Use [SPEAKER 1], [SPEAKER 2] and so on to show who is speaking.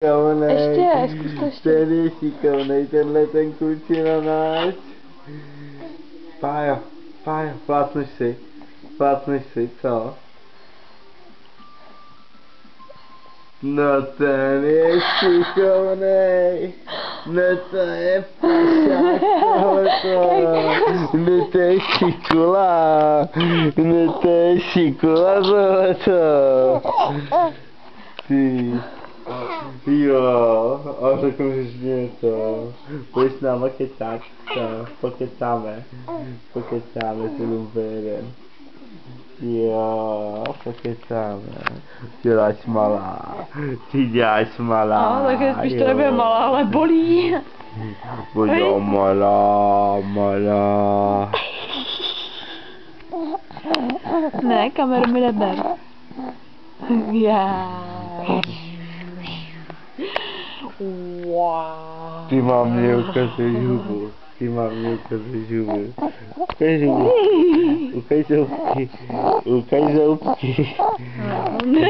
[SPEAKER 1] Ještě, zkus to ještě.
[SPEAKER 2] Ten je šikovnej, tenhle ten klučina náš. Pájo, plácneš si, co? No ten je šikovnej. No to je pašák tohleto. No to je šikula. No to je šikula tohleto. Ty. Jo, a řekneš něco. Pojď s náma kecat, co? Pokecáme si lumpen. Jo, pokecáme. Ty děláš malá.
[SPEAKER 1] No, tak spíš to nebude malá, ale bolí.
[SPEAKER 2] Bude malá.
[SPEAKER 1] Ne, kameru mi neber. Wow.
[SPEAKER 2] Ty mám mě ukazuješ hubu. Ukaž zoubky.
[SPEAKER 1] Ne.